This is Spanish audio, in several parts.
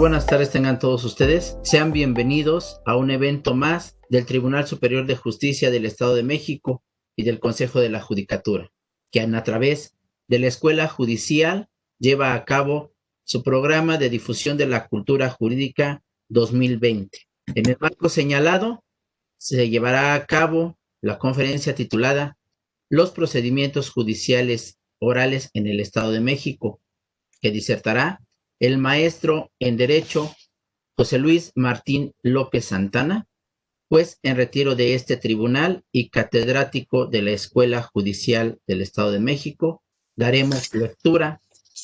buenas tardes tengan todos ustedes. Sean bienvenidos a un evento más del Tribunal Superior de Justicia del Estado de México y del Consejo de la Judicatura, que a través de la Escuela Judicial lleva a cabo su programa de difusión de la cultura jurídica 2020. En el marco señalado se llevará a cabo la conferencia titulada Los procedimientos judiciales orales en el Estado de México, que disertará el maestro en Derecho José Luis Martín López Santana, juez en retiro de este tribunal y catedrático de la Escuela Judicial del Estado de México. Daremos lectura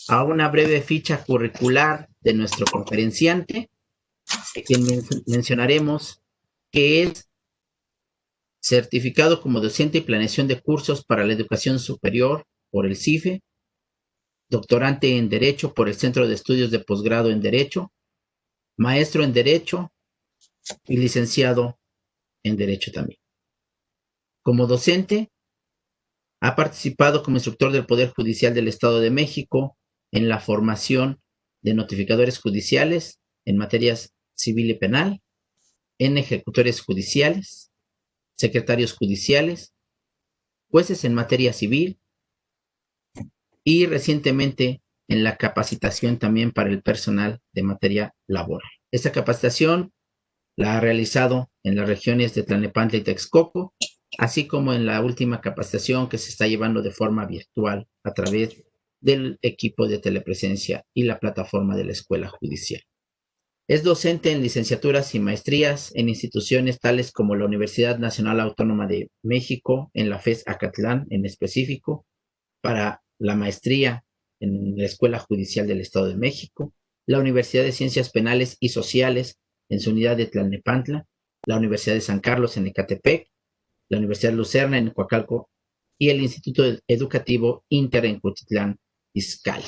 a una breve ficha curricular de nuestro conferenciante, a quien mencionaremos que es certificado como docente y planeación de cursos para la educación superior por el CIFE, doctorante en Derecho por el Centro de Estudios de Posgrado en Derecho, maestro en Derecho y licenciado en Derecho también. Como docente, ha participado como instructor del Poder Judicial del Estado de México en la formación de notificadores judiciales en materias civil y penal, en ejecutores judiciales, secretarios judiciales, jueces en materia civil y recientemente en la capacitación también para el personal de materia laboral. Esta capacitación la ha realizado en las regiones de Tlalnepantla y Texcoco, así como en la última capacitación que se está llevando de forma virtual a través del equipo de telepresencia y la plataforma de la Escuela Judicial. Es docente en licenciaturas y maestrías en instituciones tales como la Universidad Nacional Autónoma de México, en la FES Acatlán en específico, para la maestría en la Escuela Judicial del Estado de México, la Universidad de Ciencias Penales y Sociales en su unidad de Tlalnepantla, la Universidad de San Carlos en Ecatepec, la Universidad de Lucerna en Coacalco y el Instituto Educativo Inter en Cuautitlán Izcalli.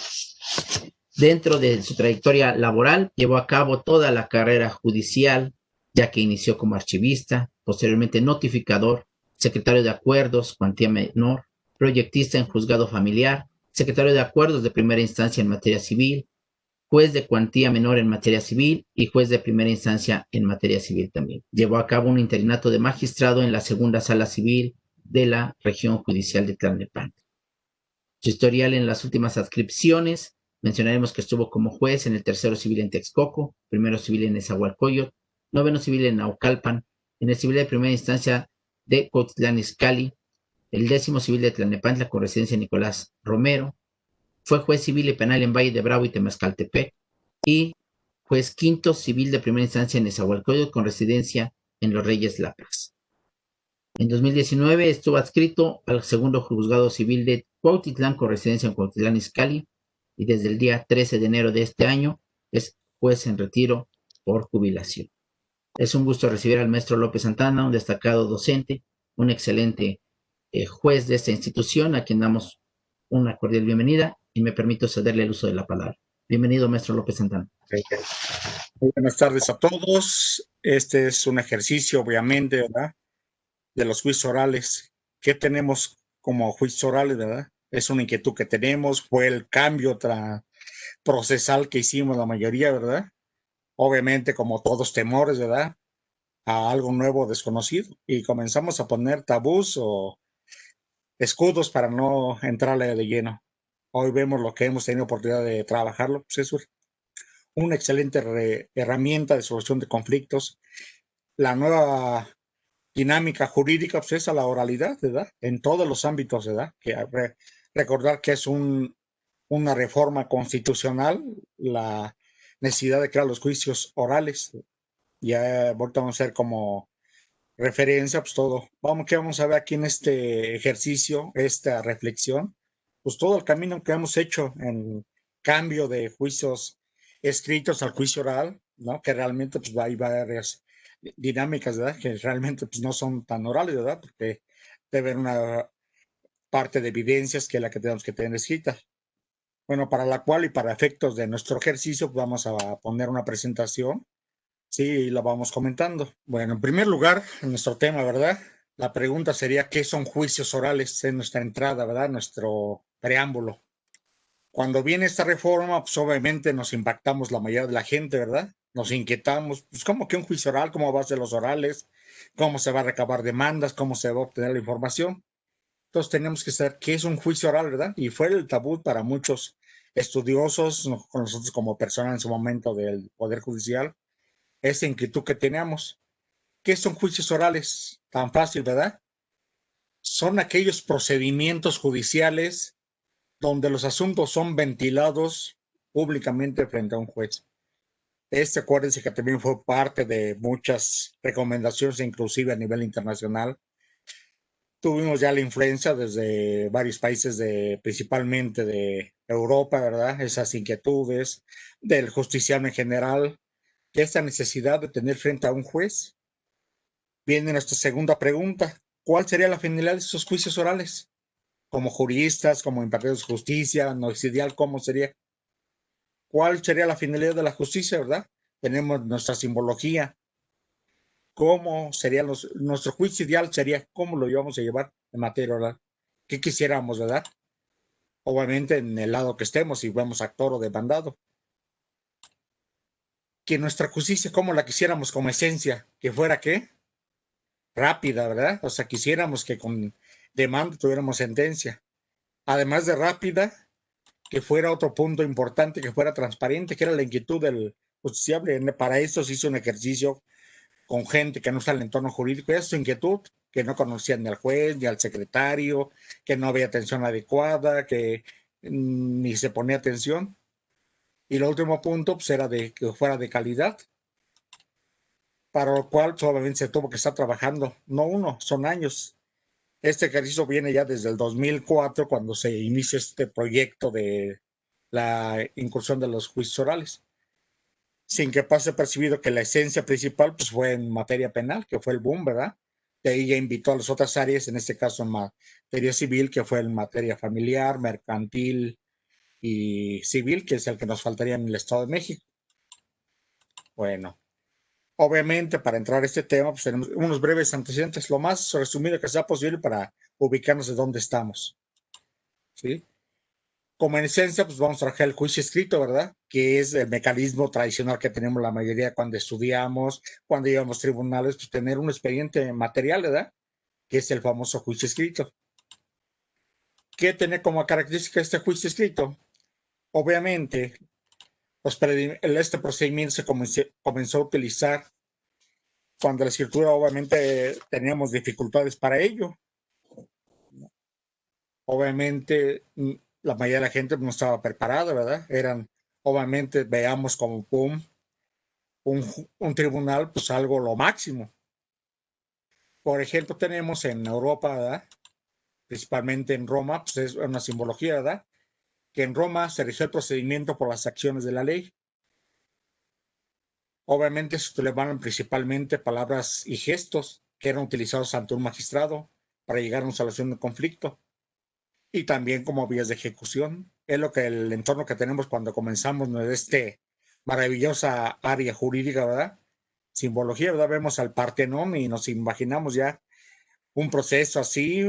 Dentro de su trayectoria laboral, llevó a cabo toda la carrera judicial, ya que inició como archivista, posteriormente notificador, secretario de acuerdos, cuantía menor, proyectista en juzgado familiar, secretario de acuerdos de primera instancia en materia civil, juez de cuantía menor en materia civil y juez de primera instancia en materia civil también. Llevó a cabo un interinato de magistrado en la segunda sala civil de la región judicial de Tlalnepantla. Su historial en las últimas adscripciones, mencionaremos que estuvo como juez en el tercero civil en Texcoco, primero civil en Nezahualcóyotl, noveno civil en Naucalpan, en el civil de primera instancia de Cuautitlán Izcalli, el 10º civil de Tlalnepantla con residencia en Nicolás Romero, fue juez civil y penal en Valle de Bravo y Temazcaltepec y juez quinto civil de primera instancia en Nezahualcóyotl con residencia en Los Reyes La Paz. En 2019 estuvo adscrito al segundo juzgado civil de Cuautitlán con residencia en Cuautitlán Izcalli y desde el día 13 de enero de este año es juez en retiro por jubilación. Es un gusto recibir al maestro López Santana, un destacado docente, un excelente juez de esta institución, a quien damos una cordial bienvenida y me permito cederle el uso de la palabra. Bienvenido, maestro López Santana. Muy buenas tardes a todos. Este es un ejercicio, obviamente, ¿verdad?, de los juicios orales. ¿Qué tenemos como juicios orales, verdad? Es una inquietud que tenemos, fue el cambio procesal que hicimos la mayoría, ¿verdad? Obviamente, como todos temores, ¿verdad?, a algo nuevo, desconocido, y comenzamos a poner tabús o escudos para no entrarle de lleno. Hoy vemos lo que hemos tenido oportunidad de trabajarlo, pues es una excelente herramienta de solución de conflictos. La nueva dinámica jurídica pues es a la oralidad, ¿verdad?, en todos los ámbitos, ¿verdad? Recordar que es una reforma constitucional la necesidad de crear los juicios orales. Ya ahorita vamos a hacer como referencia, pues todo. ¿Qué vamos a ver aquí en este ejercicio, esta reflexión? Pues todo el camino que hemos hecho en cambio de juicios escritos al juicio oral, ¿no? Que realmente pues hay varias dinámicas, ¿verdad?, que realmente pues no son tan orales, ¿verdad?, porque debe haber una parte de evidencias que es la que tenemos que tener escrita. Bueno, para la cual y para efectos de nuestro ejercicio pues vamos a poner una presentación. Sí, la vamos comentando. Bueno, en primer lugar, en nuestro tema, ¿verdad?, la pregunta sería, ¿qué son juicios orales? En nuestra entrada, ¿verdad?, nuestro preámbulo. Cuando viene esta reforma, pues obviamente nos impactamos la mayoría de la gente, ¿verdad? Nos inquietamos, pues ¿cómo que un juicio oral? ¿Cómo va a ser los orales? ¿Cómo se va a recabar demandas? ¿Cómo se va a obtener la información? Entonces tenemos que saber qué es un juicio oral, ¿verdad? Y fue el tabú para muchos estudiosos, con nosotros como personas en su momento del Poder Judicial, esa inquietud que teníamos. ¿Qué son juicios orales? Tan fácil, ¿verdad? Son aquellos procedimientos judiciales donde los asuntos son ventilados públicamente frente a un juez. Acuérdense que también fue parte de muchas recomendaciones, inclusive a nivel internacional. Tuvimos ya la influencia desde varios países, principalmente de Europa, ¿verdad? Esas inquietudes del justiciable en general, que esta necesidad de tener frente a un juez. Viene nuestra segunda pregunta. ¿Cuál sería la finalidad de esos juicios orales? Como juristas, como impartidos de justicia, no ideal, ¿cómo sería? ¿Cuál sería la finalidad de la justicia, verdad? Tenemos nuestra simbología. ¿Cómo sería nuestro juicio ideal? Sería cómo lo íbamos a llevar en materia oral. ¿Qué quisiéramos, verdad? Obviamente en el lado que estemos, si vamos actor o demandado. Que nuestra justicia, ¿cómo la quisiéramos como esencia? Que fuera, ¿qué? Rápida, ¿verdad? O sea, quisiéramos que con demanda tuviéramos sentencia. Además de rápida, que fuera otro punto importante, que fuera transparente, que era la inquietud del justiciable. Para eso se hizo un ejercicio con gente que no está en el entorno jurídico, y es su inquietud, que no conocían ni al juez, ni al secretario, que no había atención adecuada, que ni se ponía atención. Y el último punto pues, era de que fuera de calidad, para lo cual obviamente se tuvo que estar trabajando, no uno, son años. Este ejercicio viene ya desde el 2004, cuando se inicia este proyecto de la incursión de los juicios orales, sin que pase percibido que la esencia principal pues, fue en materia penal, que fue el boom, ¿verdad? De ahí ya invitó a las otras áreas, en este caso en materia civil, que fue en materia familiar, mercantil y civil, que es el que nos faltaría en el Estado de México. Bueno, obviamente para entrar a este tema, pues tenemos unos breves antecedentes, lo más resumido que sea posible para ubicarnos de dónde estamos, ¿sí? Como en esencia, pues vamos a trabajar el juicio escrito, ¿verdad? Que es el mecanismo tradicional que tenemos la mayoría cuando estudiamos, cuando íbamos a tribunales, pues tener un expediente material, ¿verdad? Que es el famoso juicio escrito. ¿Qué tiene como característica este juicio escrito? Obviamente, este procedimiento se comenzó a utilizar cuando la escritura, obviamente, teníamos dificultades para ello. Obviamente, la mayoría de la gente no estaba preparada, ¿verdad? Obviamente, veamos como, pum, un tribunal, pues algo lo máximo. Por ejemplo, tenemos en Europa, ¿verdad? Principalmente en Roma, pues es una simbología, ¿verdad? Que en Roma se rigió el procedimiento por las acciones de la ley. Obviamente se utilizaban principalmente palabras y gestos que eran utilizados ante un magistrado para llegar a una solución de conflicto y también como vías de ejecución. Es lo que el entorno que tenemos cuando comenzamos este maravillosa área jurídica, ¿verdad? Simbología, ¿verdad? Vemos al Partenón y nos imaginamos ya un proceso así,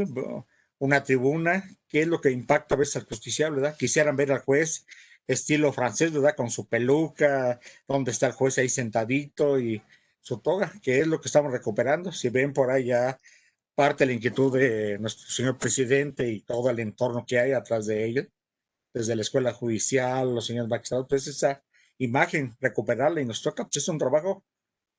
una tribuna, qué es lo que impacta a veces al justiciable, ¿verdad? Quisieran ver al juez estilo francés, ¿verdad? Con su peluca, donde está el juez ahí sentadito y su toga, que es lo que estamos recuperando. Si ven por ahí ya parte de la inquietud de nuestro señor presidente y todo el entorno que hay atrás de ella, desde la escuela judicial, los señores magistrados, pues esa imagen, recuperarla y nos toca, pues es un trabajo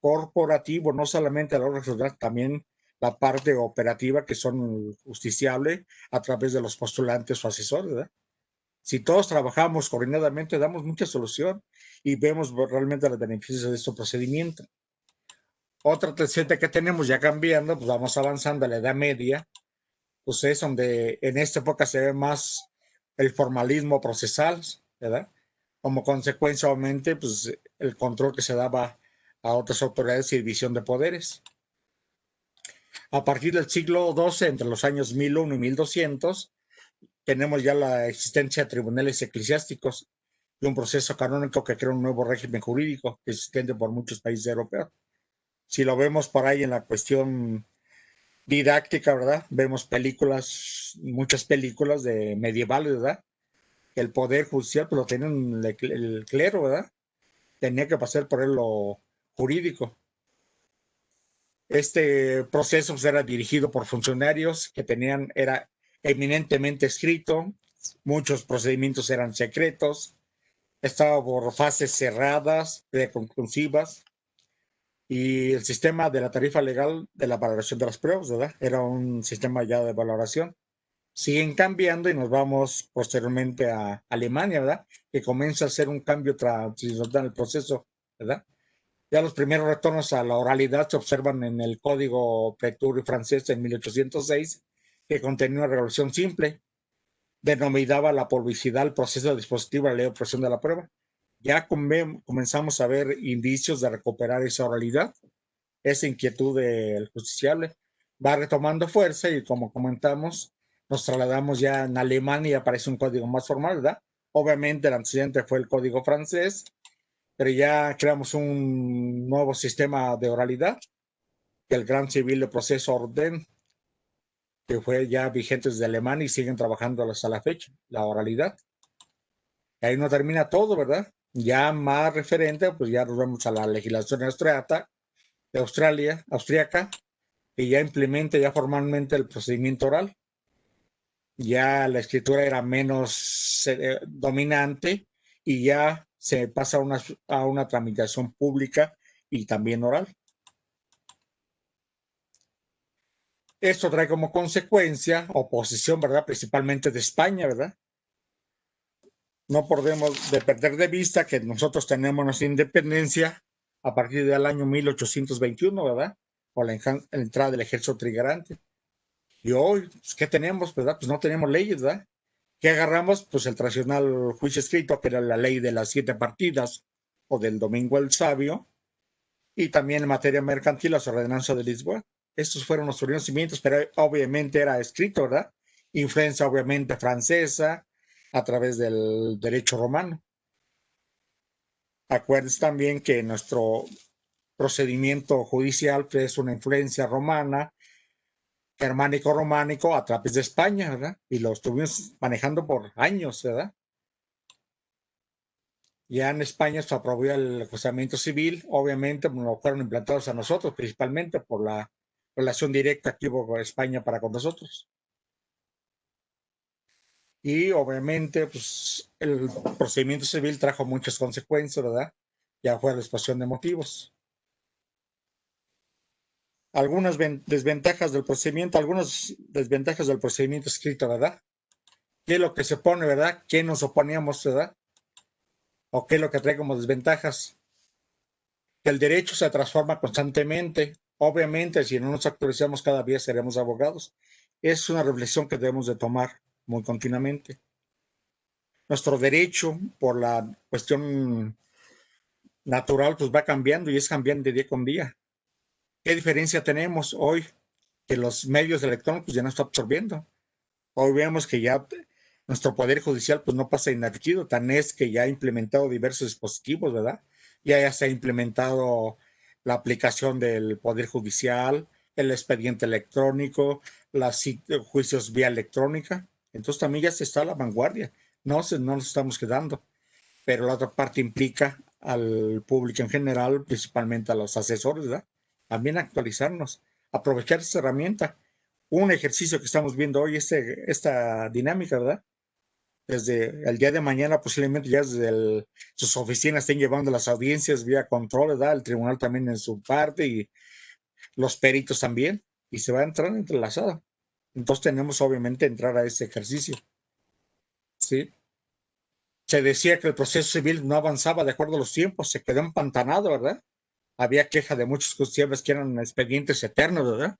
corporativo, no solamente a la hora de también la parte operativa que son justiciables a través de los postulantes o asesores, ¿verdad? Si todos trabajamos coordinadamente, damos mucha solución y vemos realmente los beneficios de este procedimiento. Otra receta que tenemos ya cambiando, pues vamos avanzando a la Edad Media, pues es donde en esta época se ve más el formalismo procesal, ¿verdad? Como consecuencia, obviamente, pues el control que se daba a otras autoridades y división de poderes. A partir del siglo XII, entre los años 1001 y 1200, tenemos ya la existencia de tribunales eclesiásticos y un proceso canónico que crea un nuevo régimen jurídico que se extiende por muchos países europeos. Si lo vemos por ahí en la cuestión didáctica, ¿verdad? Vemos películas, muchas películas de medievales, ¿verdad? el poder judicial pues lo tenía el clero, ¿verdad? Tenía que pasar por él lo jurídico. Este proceso pues, era dirigido por funcionarios que era eminentemente escrito, muchos procedimientos eran secretos, estaba por fases cerradas, preconclusivas, y el sistema de la tarifa legal de la valoración de las pruebas, ¿verdad? Era un sistema ya de valoración. Siguen cambiando y nos vamos posteriormente a Alemania, ¿verdad? Que comienza a ser un cambio transicional en el proceso, ¿verdad? Ya los primeros retornos a la oralidad se observan en el Código Pretur francés en 1806, que contenía una regulación simple, denominaba la publicidad al proceso dispositivo de la ley de obtención de la prueba. Ya comenzamos a ver indicios de recuperar esa oralidad, esa inquietud del justiciable. Va retomando fuerza y como comentamos, nos trasladamos ya en Alemania y aparece un código más formal, ¿verdad? Obviamente el antecedente fue el Código francés, pero ya creamos un nuevo sistema de oralidad, el Gran Civil de Proceso Orden, que fue ya vigente desde Alemania y siguen trabajando hasta la fecha, la oralidad. Ahí no termina todo, ¿verdad? Ya más referente, pues ya nos vamos a la legislación austriaca, que ya implementa ya formalmente el procedimiento oral. Ya la escritura era menos dominante y ya se pasa a una tramitación pública y también oral. Esto trae como consecuencia oposición, ¿verdad? Principalmente de España, ¿verdad? No podemos perder de vista que nosotros tenemos nuestra independencia a partir del año 1821, ¿verdad? Con la entrada del ejército trigarante. Y hoy, pues, ¿qué tenemos, verdad? Pues no tenemos leyes, ¿verdad? ¿Qué agarramos? Pues el tradicional juicio escrito, que era la ley de las 7 partidas o del Domingo el Sabio, y también en materia mercantil, las ordenanzas de Lisboa. Estos fueron los primeros cimientos, pero obviamente era escrito, ¿verdad? Influencia obviamente francesa a través del derecho romano. Acuérdense también que nuestro procedimiento judicial es una influencia romana, germánico-románico a través de España, ¿verdad? Y lo estuvimos manejando por años, ¿verdad? Ya en España se aprobó el procedimiento civil, obviamente no fueron implantados a nosotros, principalmente por la relación directa que hubo con España para con nosotros. Y obviamente, pues el procedimiento civil trajo muchas consecuencias, ¿verdad? Ya fue la exposición de motivos. Algunas desventajas del procedimiento, algunas desventajas del procedimiento escrito, ¿verdad? ¿Qué es lo que se pone, verdad? ¿Qué nos oponíamos, verdad? ¿O qué es lo que trae como desventajas? Que el derecho se transforma constantemente. Obviamente, si no nos actualizamos cada día, seremos abogados. Es una reflexión que debemos de tomar muy continuamente. Nuestro derecho, por la cuestión natural, pues va cambiando y es cambiando de día con día. ¿Qué diferencia tenemos hoy? Que los medios electrónicos ya no están absorbiendo. Hoy vemos que ya nuestro poder judicial pues no pasa inadvertido, tan es que ya ha implementado diversos dispositivos, ¿verdad? Ya se ha implementado la aplicación del poder judicial, el expediente electrónico, los juicios vía electrónica. Entonces también ya se está a la vanguardia. No nos estamos quedando. Pero la otra parte implica al público en general, principalmente a los asesores, ¿verdad? También actualizarnos, aprovechar esta herramienta. Un ejercicio que estamos viendo hoy, esta dinámica, ¿verdad? Desde el día de mañana, posiblemente ya desde sus oficinas estén llevando las audiencias vía control, ¿verdad? El tribunal también en su parte y los peritos también, y se va a entrar entrelazada. Entonces tenemos obviamente entrar a ese ejercicio, ¿sí? Se decía que el proceso civil no avanzaba de acuerdo a los tiempos, se quedó empantanado, ¿verdad? Había queja de muchos justiciables que eran expedientes eternos, ¿verdad?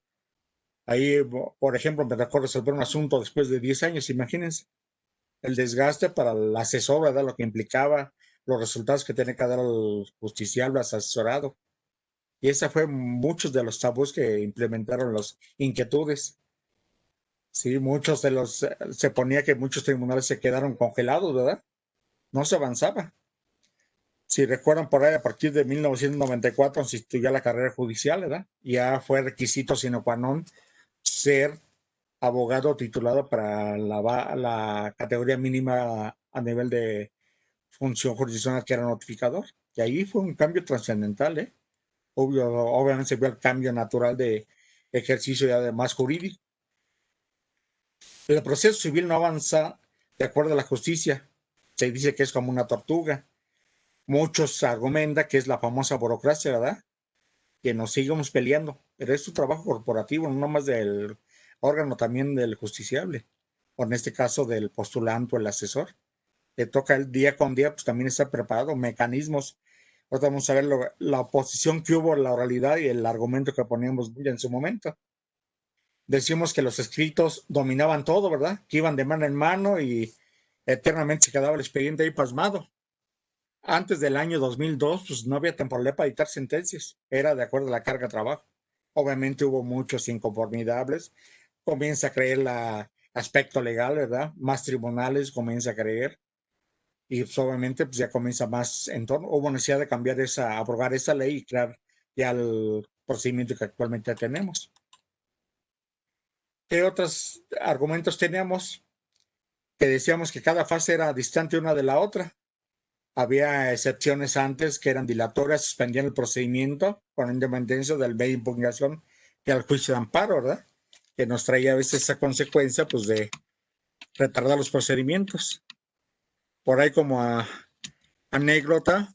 Ahí, por ejemplo, me recuerdo resolver un asunto después de 10 años, imagínense el desgaste para el asesor, ¿verdad? Lo que implicaba, los resultados que tenía que dar al justiciable, al asesorado. Y esa fue muchos de los tabús que implementaron las inquietudes. Sí, muchos de los, se ponía que muchos tribunales se quedaron congelados, ¿verdad? No se avanzaba. Si recuerdan por ahí, a partir de 1994 se instituyó la carrera judicial, ¿verdad? Ya fue requisito sine qua non ser abogado titulado para la categoría mínima a nivel de función jurisdiccional, que era notificador. Y ahí fue un cambio trascendental, ¿eh? Obviamente se vio el cambio natural de ejercicio y además jurídico. El proceso civil no avanza de acuerdo a la justicia. Se dice que es como una tortuga. Muchos argumentan que es la famosa burocracia, ¿verdad? Que nos seguimos peleando, pero es un trabajo corporativo, no más del órgano, también del justiciable, o en este caso del postulante o el asesor. Le toca el día con día, pues también está preparado, mecanismos. Ahora vamos a ver la oposición que hubo, la oralidad y el argumento que poníamos en su momento. Decimos que los escritos dominaban todo, ¿verdad? Que iban de mano en mano y eternamente se quedaba el expediente ahí pasmado. Antes del año 2002, pues no había temporalidad para dictar sentencias, era de acuerdo a la carga de trabajo. Obviamente hubo muchos inconformidables, comienza a creer el aspecto legal, ¿verdad? Más tribunales comienza a creer y pues, obviamente pues ya comienza más entorno. Hubo necesidad de cambiar abrogar esa ley y crear ya el procedimiento que actualmente tenemos. ¿Qué otros argumentos teníamos? Que decíamos que cada fase era distante una de la otra. Había excepciones antes que eran dilatorias, suspendían el procedimiento con independencia del medio de impugnación y al juicio de amparo, ¿verdad? Que nos traía a veces esa consecuencia, pues, de retardar los procedimientos. Por ahí como anécdota,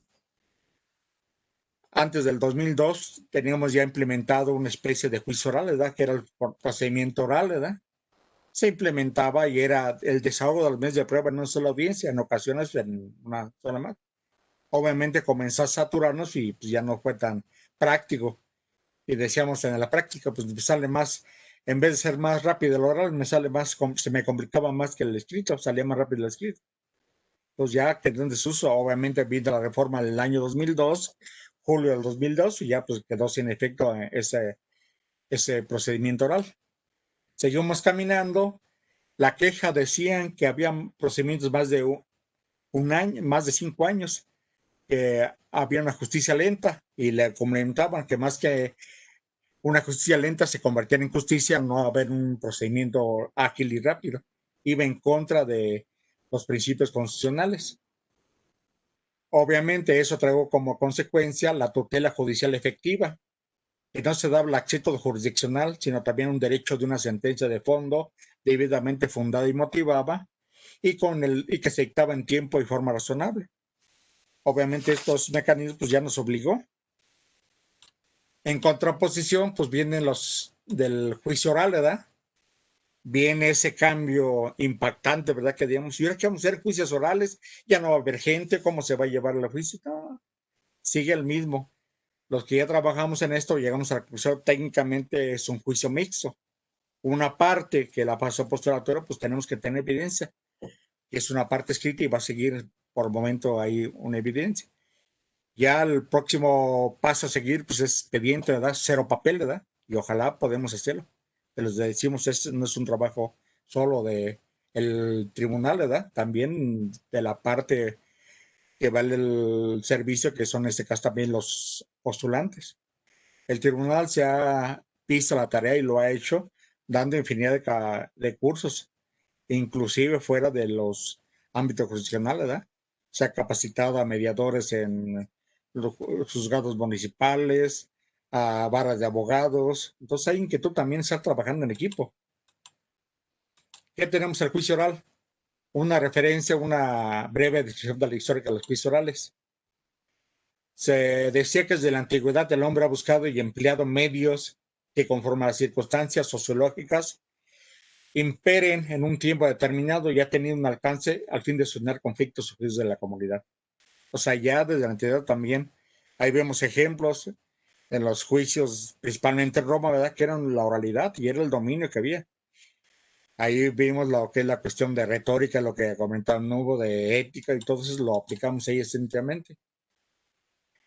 antes del 2002 teníamos ya implementado una especie de juicio oral, ¿verdad? Que era el procedimiento oral, ¿verdad? Se implementaba y era el desahogo de los medios de prueba en una sola audiencia, en ocasiones en una sola más. Obviamente comenzó a saturarnos y pues ya no fue tan práctico. Y decíamos en la práctica, pues me sale más, en vez de ser más rápido el oral, me sale más, se me complicaba más que el escrito, salía más rápido el escrito. Pues ya quedó en desuso, obviamente vino la reforma del año 2002, julio del 2002, y ya pues quedó sin efecto ese procedimiento oral. Seguimos caminando, la queja decían que había procedimientos más de un año, más de 5 años, que había una justicia lenta y le comentaban que más que una justicia lenta se convertía en justicia no haber un procedimiento ágil y rápido. Iba en contra de los principios constitucionales. Obviamente eso trajo como consecuencia la tutela judicial efectiva, que no se daba el acceso jurisdiccional, sino también un derecho de una sentencia de fondo debidamente fundada y motivada, y que se dictaba en tiempo y forma razonable. Obviamente estos mecanismos pues, ya nos obligó. En contraposición, pues vienen los del juicio oral, ¿verdad? Viene ese cambio impactante, ¿verdad? Que digamos, ¿y ahora qué vamos a hacer juicios orales? Ya no va a haber gente, ¿cómo se va a llevar el juicio? No, sigue el mismo. Los que ya trabajamos en esto, llegamos a la conclusión, técnicamente es un juicio mixto. Una parte que la pasó postulatoria, pues tenemos que tener evidencia, que es una parte escrita y va a seguir por el momento ahí una evidencia. Ya el próximo paso a seguir, pues es expediente, ¿verdad? Cero papel, ¿verdad? Y ojalá podemos hacerlo. Pero les decimos, no es un trabajo solo de el tribunal, ¿verdad? También de la parte que vale el servicio, que son en este caso también los postulantes. El tribunal se ha visto la tarea y lo ha hecho dando infinidad de cursos, inclusive fuera de los ámbitos jurisdiccionales, ¿verdad? Se ha capacitado a mediadores en los juzgados municipales, a barras de abogados. Entonces hay inquietud también estar trabajando en equipo. ¿Qué tenemos el juicio oral? Una referencia, una breve descripción de la historia de los juicios orales. Se decía que desde la antigüedad el hombre ha buscado y empleado medios que conforme a las circunstancias sociológicas imperen en un tiempo determinado y ha tenido un alcance al fin de solucionar conflictos surgidos de la comunidad. O sea, ya desde la antigüedad también, ahí vemos ejemplos en los juicios, principalmente en Roma, ¿verdad? Que eran la oralidad y era el dominio que había. Ahí vimos lo que es la cuestión de retórica, lo que comentaban Hugo, de ética, y todo eso lo aplicamos ahí esencialmente.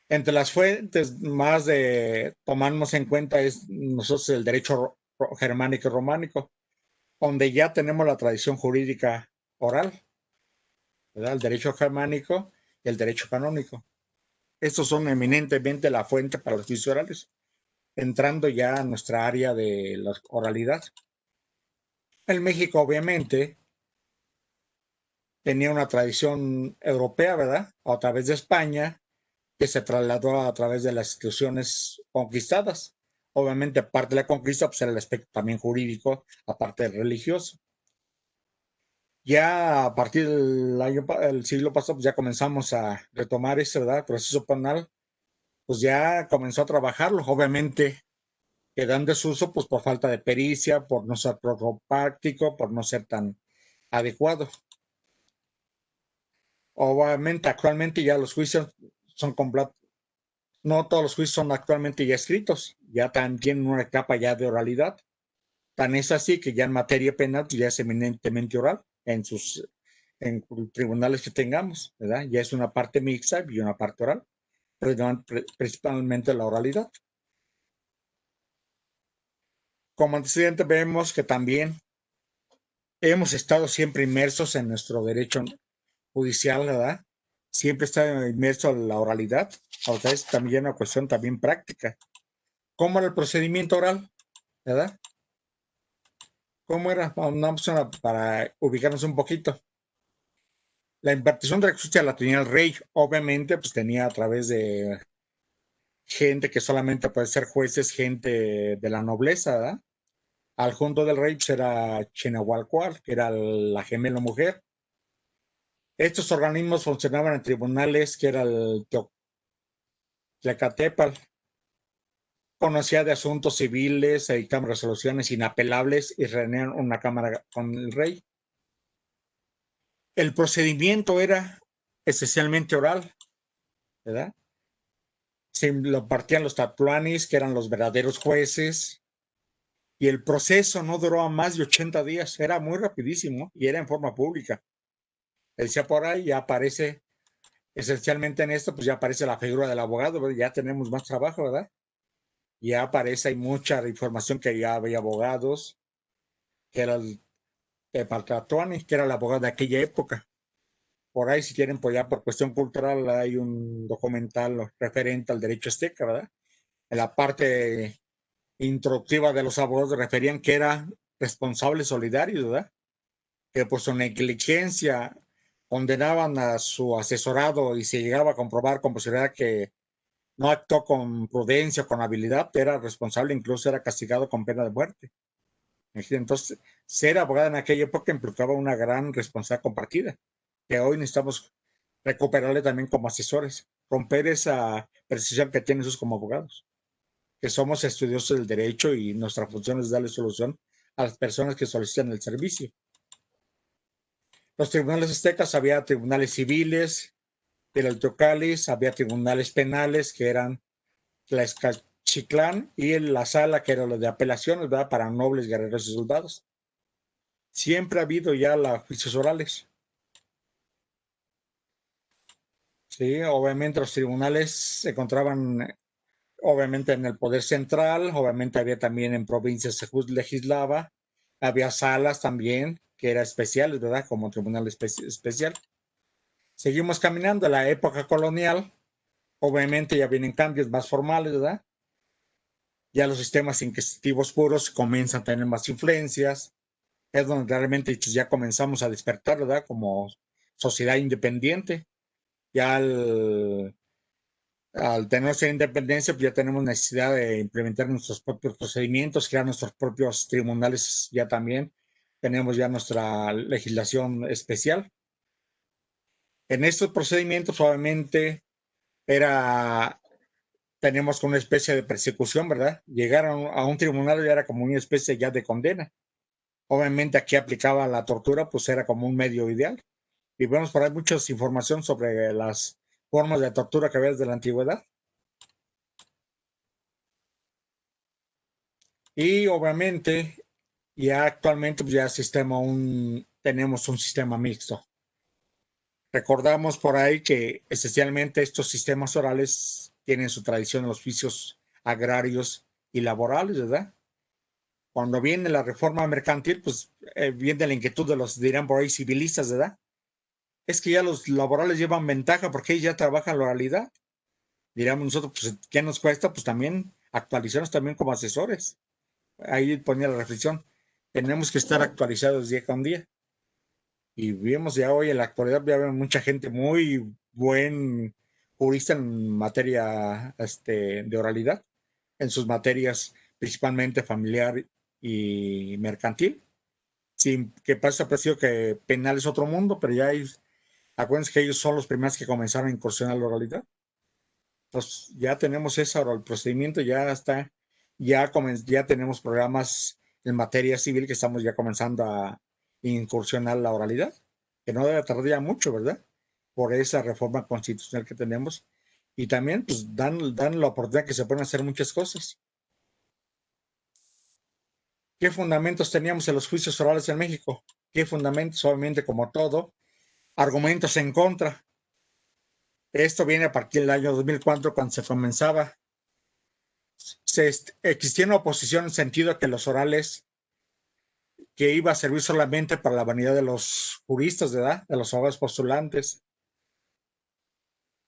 Entre las fuentes más de tomarnos en cuenta es nosotros el derecho germánico y románico, donde ya tenemos la tradición jurídica oral, ¿verdad? El derecho germánico y el derecho canónico. Estos son eminentemente la fuente para los juicios orales, entrando ya a nuestra área de la oralidad. En México, obviamente, tenía una tradición europea, ¿verdad? A través de España, que se trasladó a través de las instituciones conquistadas. Obviamente, parte de la conquista pues, era el aspecto también jurídico, aparte del religioso. Ya a partir del siglo pasado, pues ya comenzamos a retomar ese, ¿verdad? Proceso penal, pues ya comenzó a trabajarlo, obviamente quedó en desuso, pues por falta de pericia, por no ser poco práctico, por no ser tan adecuado. Obviamente, actualmente ya los juicios son completos. No todos los juicios son actualmente ya escritos, ya tienen una etapa ya de oralidad. Tan es así que ya en materia penal ya es eminentemente oral en tribunales que tengamos, ¿verdad? Ya es una parte mixta y una parte oral, pero principalmente la oralidad. Como antecedente vemos que también hemos estado siempre inmersos en nuestro derecho judicial, ¿verdad? Siempre está inmerso en la oralidad, aunque es también una cuestión también práctica. ¿Cómo era el procedimiento oral? ¿Verdad? ¿Cómo era? Vamos para ubicarnos un poquito. La impartición de la justicia la tenía el rey, obviamente, pues tenía a través de gente que solamente puede ser jueces, gente de la nobleza, ¿verdad? Al junto del rey pues era Chinahualcoatl, que era la gemela mujer. Estos organismos funcionaban en tribunales que era el Tlacatepan, conocía de asuntos civiles, se dictaban resoluciones inapelables y reunían una cámara con el rey. El procedimiento era esencialmente oral, ¿verdad? Se lo partían los tatuanis, que eran los verdaderos jueces, y el proceso no duró más de 80 días, era muy rapidísimo y era en forma pública. Decía por ahí, ya aparece, esencialmente en esto, pues ya aparece la figura del abogado, ¿verdad? Ya tenemos más trabajo, ¿verdad? Ya aparece, hay mucha información que ya había abogados, que era el Paltratuani, que era el abogado de aquella época. Por ahí, si quieren, pues ya por cuestión cultural, hay un documental referente al derecho azteca, ¿verdad? En la parte introductiva de los abogados referían que eran responsables solidarios, ¿verdad? Que por su negligencia condenaban a su asesorado y se llegaba a comprobar con posibilidad que no actuó con prudencia, con habilidad, era responsable, incluso era castigado con pena de muerte. Entonces, ser abogado en aquella época implicaba una gran responsabilidad compartida, que hoy necesitamos recuperarle también como asesores, romper esa precisión que tienen esos como abogados, que somos estudiosos del derecho y nuestra función es darle solución a las personas que solicitan el servicio. Los tribunales aztecas, había tribunales civiles, era el Teocalis, había tribunales penales que eran la Escachiclán y la sala que era lo de apelaciones, ¿verdad? Para nobles, guerreros y soldados. Siempre ha habido ya los juicios orales. Sí, obviamente los tribunales se encontraban obviamente en el poder central, obviamente había también en provincias se legislaba, había salas también que eran especiales, ¿verdad? Como tribunal especial. Seguimos caminando a la época colonial, obviamente ya vienen cambios más formales, ¿verdad? Ya los sistemas inquisitivos puros comienzan a tener más influencias, es donde realmente pues, ya comenzamos a despertar, ¿verdad? Como sociedad independiente. Ya al tener nuestra independencia, pues ya tenemos necesidad de implementar nuestros propios procedimientos, crear nuestros propios tribunales ya también. Tenemos ya nuestra legislación especial. En estos procedimientos, obviamente, tenemos una especie de persecución, ¿verdad? Llegar a un tribunal ya era como una especie ya de condena. Obviamente aquí aplicaba la tortura, pues era como un medio ideal. Y vemos por ahí mucha información sobre las formas de tortura que había desde la antigüedad. Y obviamente ya actualmente pues ya tenemos un sistema mixto. Recordamos por ahí que esencialmente estos sistemas orales tienen su tradición en los juicios agrarios y laborales, ¿verdad? Cuando viene la reforma mercantil, pues viene la inquietud de los, dirán por ahí, civilistas, ¿verdad? Es que ya los laborales llevan ventaja porque ellos ya trabajan la oralidad. Diríamos nosotros, pues, ¿qué nos cuesta? Pues también actualizarnos también como asesores. Ahí ponía la reflexión. Tenemos que estar actualizados día con día. Y vemos ya hoy en la actualidad, ya vemos mucha gente muy buen jurista en materia de oralidad, en sus materias principalmente familiar y mercantil. Sin que pase aprecio que penal es otro mundo, pero ya hay, acuérdense que ellos son los primeros que comenzaron a incursionar en la oralidad. Entonces ya tenemos eso, ahora el procedimiento ya está, ya tenemos programas en materia civil que estamos ya comenzando a incursionar la oralidad, que no debe tardar ya mucho, ¿verdad? Por esa reforma constitucional que tenemos. Y también pues dan la oportunidad que se pueden hacer muchas cosas. ¿Qué fundamentos teníamos en los juicios orales en México? ¿Qué fundamentos? Obviamente, como todo, argumentos en contra. Esto viene a partir del año 2004, cuando se comenzaba. Existía una oposición en sentido que los orales, que iba a servir solamente para la vanidad de los juristas, ¿verdad? De los abogados postulantes.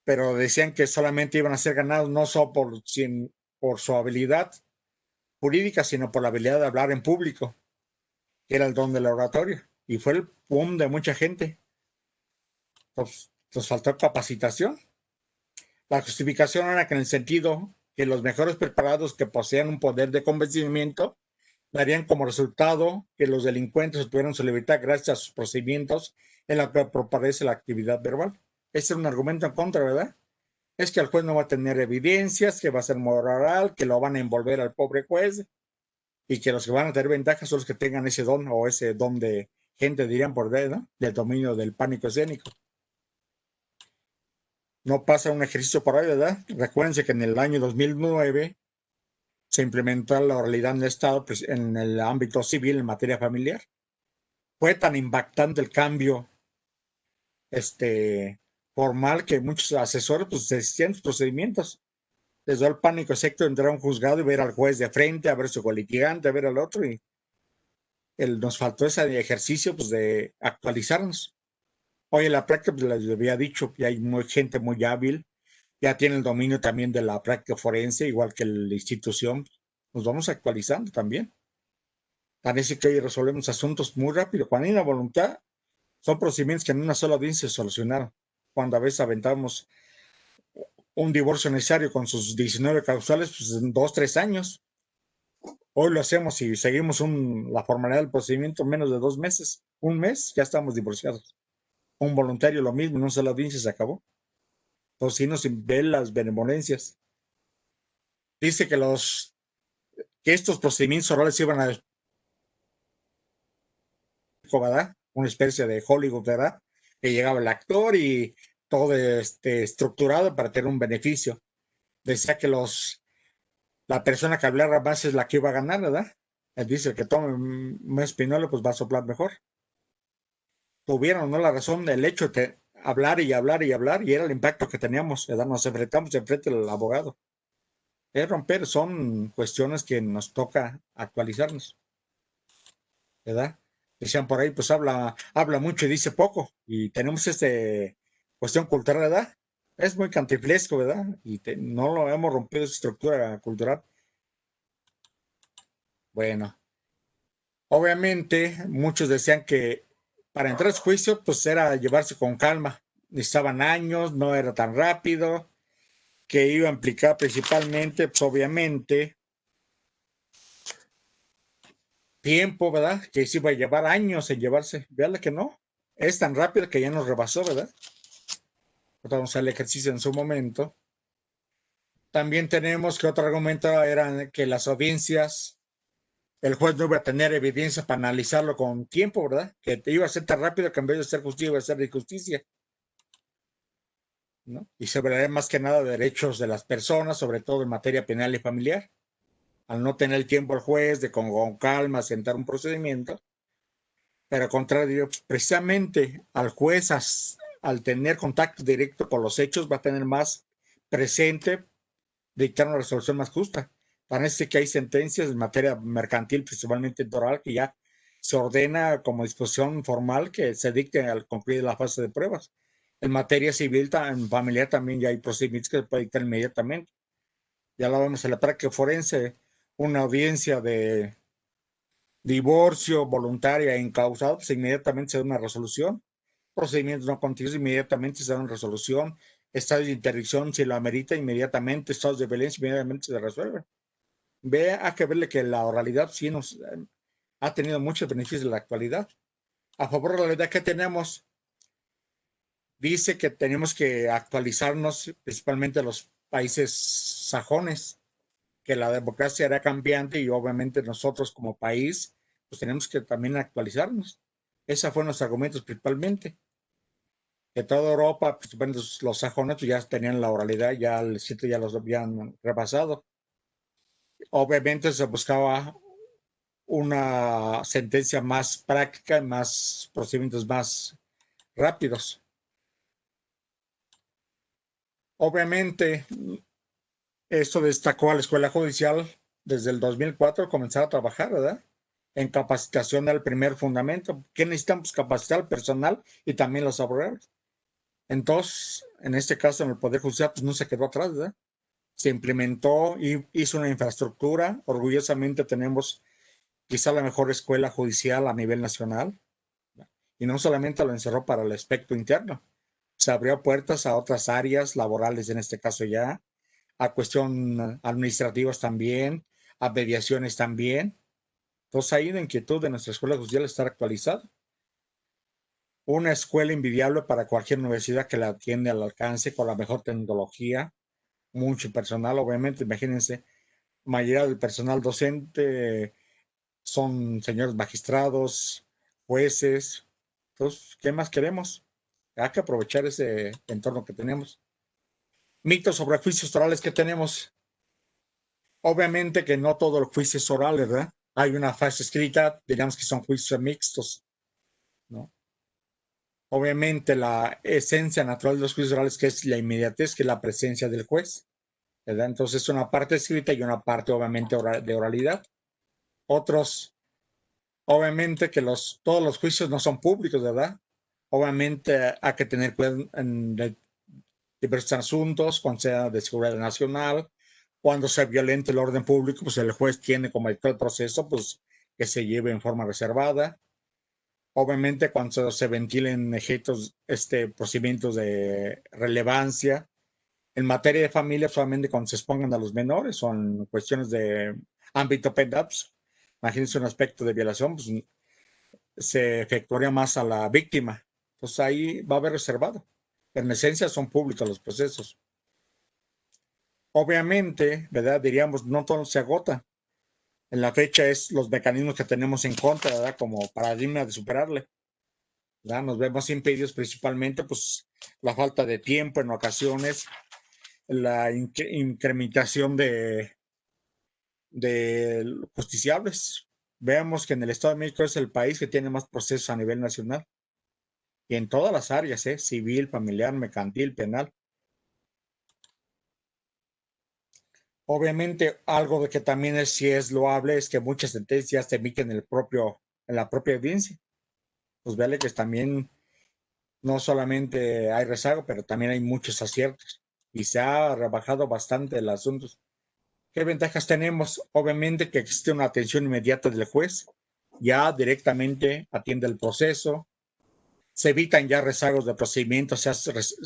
Pero decían que solamente iban a ser ganados no solo por su habilidad jurídica, sino por la habilidad de hablar en público, que era el don de la oratoria. Y fue el boom de mucha gente. Pues, nos faltó capacitación. La justificación era que en el sentido que los mejores preparados que poseían un poder de convencimiento darían como resultado que los delincuentes obtuvieran su libertad gracias a sus procedimientos en la que prevalece la actividad verbal. Ese es un argumento en contra, ¿verdad? Es que el juez no va a tener evidencias, que va a ser moral, que lo van a envolver al pobre juez y que los que van a tener ventajas son los que tengan ese don o ese don de gente, dirían por ahí, ¿no? Del dominio del pánico escénico. No pasa un ejercicio por ahí, ¿verdad? Recuérdense que en el año 2009 se implementó la oralidad en el Estado, pues, en el ámbito civil en materia familiar. Fue tan impactante el cambio formal que muchos asesores pues desistían sus procedimientos. Les dio el pánico exacto de entrar a un juzgado y ver al juez de frente, a ver su colitigante, a ver al otro, y nos faltó ese ejercicio pues de actualizarnos. Hoy en la práctica, pues les había dicho que hay gente muy hábil, ya tiene el dominio también de la práctica forense, igual que la institución. Nos vamos actualizando también. Parece que hoy resolvemos asuntos muy rápido. Cuando hay una voluntad, son procedimientos que en una sola audiencia se solucionaron. Cuando a veces aventamos un divorcio necesario con sus 19 causales, pues en 2, 3 años. Hoy lo hacemos y seguimos la formalidad del procedimiento en menos de 2 meses. Un mes, ya estamos divorciados. Un voluntario lo mismo, en una sola audiencia se acabó. Entonces, sí nos ven las benevolencias. Dice que estos procedimientos orales iban a ¿verdad? Una especie de Hollywood, ¿verdad? Que llegaba el actor y todo estructurado para tener un beneficio. Decía que la persona que hablara más es la que iba a ganar, ¿verdad? Él dice que tome un espinolo, pues va a soplar mejor. Tuvieron, ¿no? La razón del hecho de hablar y hablar y hablar, y era el impacto que teníamos, ¿verdad? Nos enfrentamos enfrente del abogado. Es romper, son cuestiones que nos toca actualizarnos, ¿verdad? Decían por ahí, pues habla mucho y dice poco, y tenemos cuestión cultural, ¿verdad? Es muy cantiflesco, ¿verdad? Y no lo hemos rompido esa estructura cultural. Bueno, obviamente muchos decían que para entrar a juicio, pues era llevarse con calma. Necesitaban años, no era tan rápido, que iba a implicar principalmente, pues obviamente, tiempo, ¿verdad? Que se iba a llevar años en llevarse. Veanle que no, es tan rápido que ya nos rebasó, ¿verdad? Vamos al ejercicio en su momento. También tenemos que otro argumento era que las audiencias, el juez no iba a tener evidencia para analizarlo con tiempo, ¿verdad? Que te iba a ser tan rápido que en vez de ser justicia iba a ser injusticia, ¿no? Y se hablaría más que nada de derechos de las personas, sobre todo en materia penal y familiar. Al no tener el tiempo el juez de con calma sentar un procedimiento, pero al contrario, precisamente al juez, al tener contacto directo con los hechos, va a tener más presente dictar una resolución más justa. Parece que hay sentencias en materia mercantil, principalmente oral, que ya se ordena como disposición formal que se dicte al concluir la fase de pruebas. En materia civil, en familiar también ya hay procedimientos que se pueden dictar inmediatamente. Ya lo vemos en la práctica forense, una audiencia Divorcio voluntario e incausado, pues inmediatamente se da una resolución. Procedimientos no continuos, inmediatamente se da una resolución. Estados de interdicción, si lo amerita, inmediatamente. Estados de violencia, inmediatamente se resuelve. Hay que verle que la oralidad sí nos ha tenido muchos beneficios en la actualidad. A favor de la oralidad que tenemos, dice que tenemos que actualizarnos, principalmente los países sajones, que la democracia era cambiante y obviamente nosotros como país, pues tenemos que también actualizarnos. Esos fueron los argumentos principalmente. De toda Europa, principalmente los sajones, pues ya tenían la oralidad, ya el sitio ya los habían rebasado. Obviamente se buscaba una sentencia más práctica y más procedimientos más rápidos. Obviamente, esto destacó a la Escuela Judicial desde el 2004 comenzar a trabajar, ¿verdad? En capacitación del primer fundamento. ¿Qué necesitamos? Capacitar al personal y también los abogados. Entonces, en este caso, en el Poder Judicial, pues no se quedó atrás, ¿verdad? Se implementó y hizo una infraestructura. Orgullosamente tenemos quizá la mejor escuela judicial a nivel nacional. Y no solamente lo encerró para el aspecto interno, se abrió puertas a otras áreas laborales, en este caso ya, a cuestión administrativas también, a mediaciones también. Entonces ahí la inquietud de nuestra escuela judicial estar actualizada. Una escuela invidiable para cualquier universidad que la atiende al alcance con la mejor tecnología, mucho personal, obviamente, imagínense, la mayoría del personal docente son señores magistrados, jueces. Entonces, ¿qué más queremos? Hay que aprovechar ese entorno que tenemos. Mitos sobre juicios orales que tenemos. Obviamente que no todo el juicio es oral, ¿verdad? Hay una fase escrita, digamos que son juicios mixtos, ¿no? Obviamente la esencia natural de los juicios orales, que es la inmediatez, que es la presencia del juez, ¿verdad? Entonces es una parte escrita y una parte obviamente de oralidad. Otros, obviamente que todos los juicios no son públicos, ¿verdad? Obviamente hay que tener cuidado en diversos asuntos, cuando sea de seguridad nacional, cuando se violente el orden público, pues el juez tiene como todo el proceso, pues que se lleve en forma reservada. Obviamente cuando se ventilen ejetos, procedimientos de relevancia. En materia de familia, solamente cuando se expongan a los menores o en cuestiones de ámbito penal, pues, imagínense un aspecto de violación, pues se efectuaría más a la víctima. Entonces ahí va a haber reservado. En esencia son públicos los procesos. Obviamente, ¿verdad? Diríamos, no todo se agota. En la fecha es los mecanismos que tenemos en contra, ¿verdad? Como paradigma de superarle, ¿verdad? Nos vemos impedidos principalmente, pues, la falta de tiempo en ocasiones, la incrementación de justiciables. Veamos que en el Estado de México es el país que tiene más procesos a nivel nacional y en todas las áreas, ¿eh? Civil, familiar, mercantil, penal. Obviamente, algo de que también sí es loable es que muchas sentencias se emiten en la propia audiencia. Pues vale que también no solamente hay rezago, pero también hay muchos aciertos y se ha rebajado bastante el asunto. ¿Qué ventajas tenemos? Obviamente que existe una atención inmediata del juez, ya directamente atiende el proceso, se evitan ya rezagos de procedimientos, se han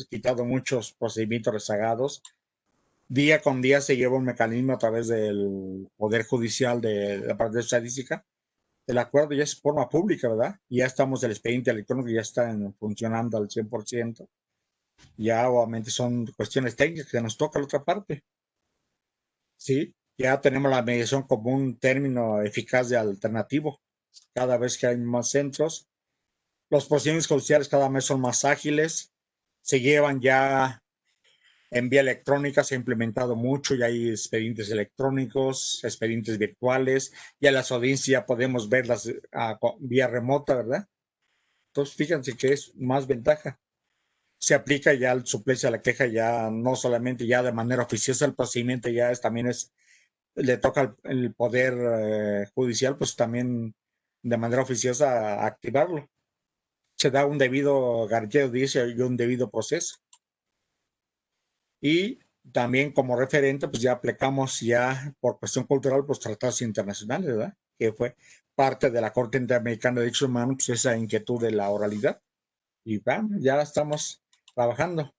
quitado muchos procedimientos rezagados. Día con día se lleva un mecanismo a través del Poder Judicial de la parte de estadística. El acuerdo ya es forma pública, ¿verdad? Ya estamos, el expediente electrónico ya está funcionando al 100%. Ya obviamente son cuestiones técnicas que nos toca la otra parte. Sí, ya tenemos la mediación como un término eficaz de alternativo. Cada vez que hay más centros, los procedimientos judiciales cada vez son más ágiles, se llevan ya en vía electrónica, se ha implementado mucho, ya hay expedientes electrónicos, expedientes virtuales, ya las audiencias ya podemos verlas vía remota, ¿verdad? Entonces, fíjense que es más ventaja. Se aplica ya el suplencia a la queja, ya no solamente ya de manera oficiosa, el procedimiento ya también le toca el Poder Judicial, pues también de manera oficiosa activarlo. Se da un debido garantía de audiencia y un debido proceso. Y también como referente, pues ya aplicamos ya por cuestión cultural, pues tratados internacionales, ¿verdad? Que fue parte de la Corte Interamericana de Derechos Humanos, pues esa inquietud de la oralidad. Y vamos, ya estamos trabajando.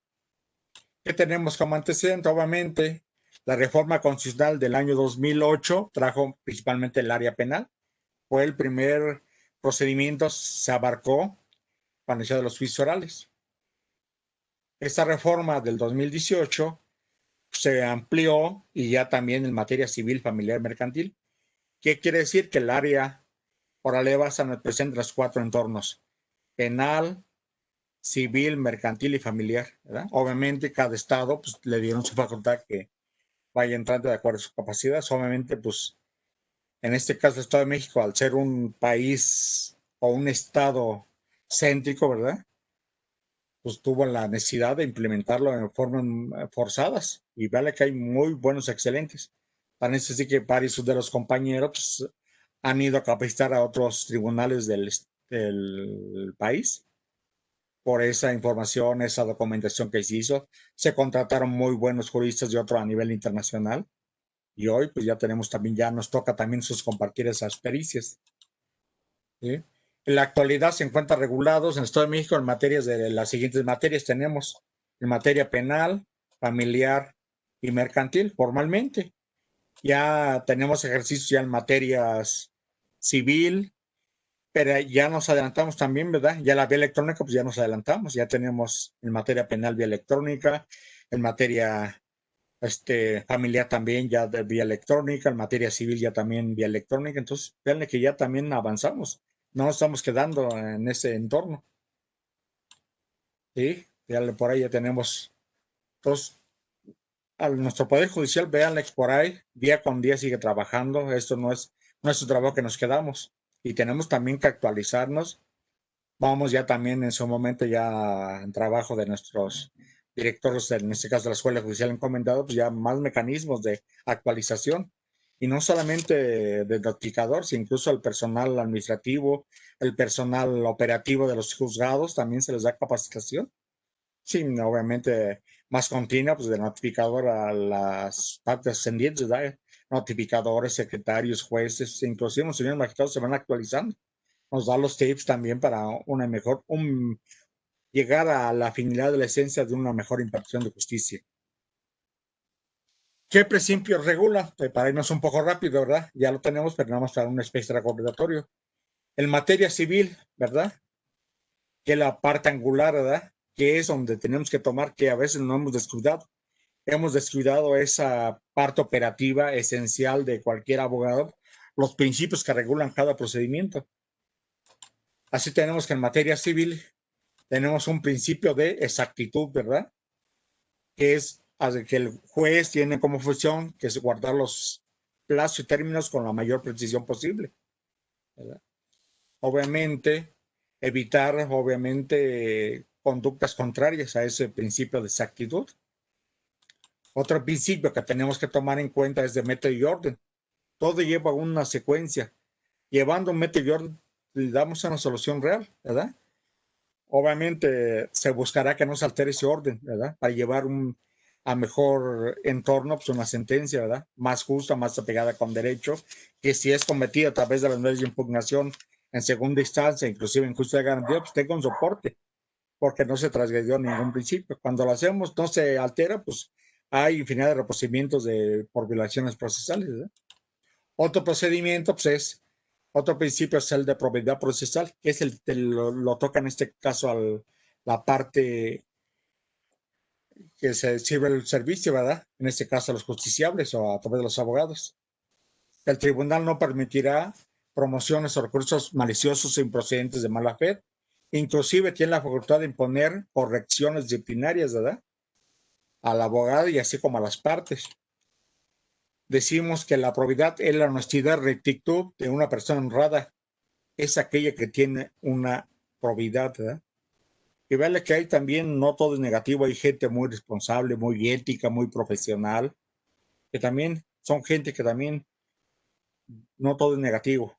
¿Qué tenemos como antecedente? Obviamente, la reforma constitucional del año 2008 trajo principalmente el área penal. Fue el primer procedimiento, se abarcó para iniciar de los juicios orales. Esta reforma del 2018 se amplió y ya también en materia civil, familiar, mercantil. ¿Qué quiere decir? Que el área oral basa presente los 4 entornos: penal, civil, mercantil y familiar, ¿verdad? Obviamente cada estado pues, le dieron su facultad que vaya entrando de acuerdo a sus capacidades. Obviamente, pues en este caso el Estado de México, al ser un país o un estado céntrico, ¿verdad? Pues tuvo la necesidad de implementarlo en formas forzadas y vale que hay muy buenos, excelentes. Tan es así que varios de los compañeros pues, han ido a capacitar a otros tribunales del país por esa información, esa documentación que se hizo. Se contrataron muy buenos juristas de otro a nivel internacional y hoy pues ya tenemos también, ya nos toca también sus compartir esas pericias. ¿Sí? En la actualidad se encuentran regulados en el Estado de México en materias de las siguientes materias. Tenemos en materia penal, familiar y mercantil formalmente. Ya tenemos ejercicios ya en materias civil, pero ya nos adelantamos también, ¿verdad? Ya la vía electrónica, pues ya nos adelantamos. Ya tenemos en materia penal vía electrónica, en materia familiar también ya de vía electrónica, en materia civil ya también vía electrónica. Entonces, veanle que ya también avanzamos. No nos estamos quedando en ese entorno. ¿Sí? Ya por ahí ya tenemos. Entonces, a nuestro Poder Judicial, véanle que por ahí día con día sigue trabajando. Esto no es nuestro trabajo que nos quedamos. Y tenemos también que actualizarnos. Vamos ya también en su momento ya en trabajo de nuestros directores, en este caso de la Escuela Judicial Encomendado, pues ya más mecanismos de actualización. Y no solamente de notificador, sino incluso el personal administrativo, el personal operativo de los juzgados, también se les da capacitación. Sí, obviamente más continua, pues de notificador a las partes ascendientes, ¿verdad? Notificadores, secretarios, jueces, inclusive los señores magistrados se van actualizando. Nos da los tips también para una mejor, llegar a la finalidad de la esencia de una mejor impartición de justicia. ¿Qué principios regula? Para irnos un poco rápido, ¿verdad? Ya lo tenemos, pero nada más para un especie de recordatorio. En materia civil, ¿verdad? Que es la parte angular, ¿verdad? Que es donde tenemos que tomar, que a veces no hemos descuidado. Hemos descuidado esa parte operativa esencial de cualquier abogado, los principios que regulan cada procedimiento. Así tenemos que en materia civil tenemos un principio de exactitud, ¿verdad? Que es que el juez tiene como función que es guardar los plazos y términos con la mayor precisión posible, ¿verdad? Obviamente, evitar, obviamente, conductas contrarias a ese principio de exactitud. Otro principio que tenemos que tomar en cuenta es de método y orden. Todo lleva una secuencia. Llevando un método y orden, le damos una solución real, ¿verdad? Obviamente se buscará que no se altere ese orden, ¿verdad? Para llevar a mejor entorno, pues una sentencia, ¿verdad? Más justa, más apegada con derecho, que si es cometida a través de las medidas de impugnación en segunda instancia, inclusive en justicia de garantía, pues tenga un soporte, porque no se transgredió ningún principio. Cuando lo hacemos, no se altera, pues hay infinidad de reprocedimientos por violaciones procesales, ¿verdad? Otro procedimiento, pues otro principio es el de probidad procesal, que es lo toca en este caso la parte que se sirve el servicio, ¿verdad? En este caso a los justiciables o a través de los abogados. El tribunal no permitirá promociones o recursos maliciosos e improcedentes de mala fe. Inclusive tiene la facultad de imponer correcciones disciplinarias, ¿verdad? Al abogado y así como a las partes. Decimos que la probidad es la honestidad, rectitud de una persona honrada. Es aquella que tiene una probidad, ¿verdad? Y vale que hay también, no todo es negativo, hay gente muy responsable, muy ética, muy profesional, que también son gente que también no todo es negativo.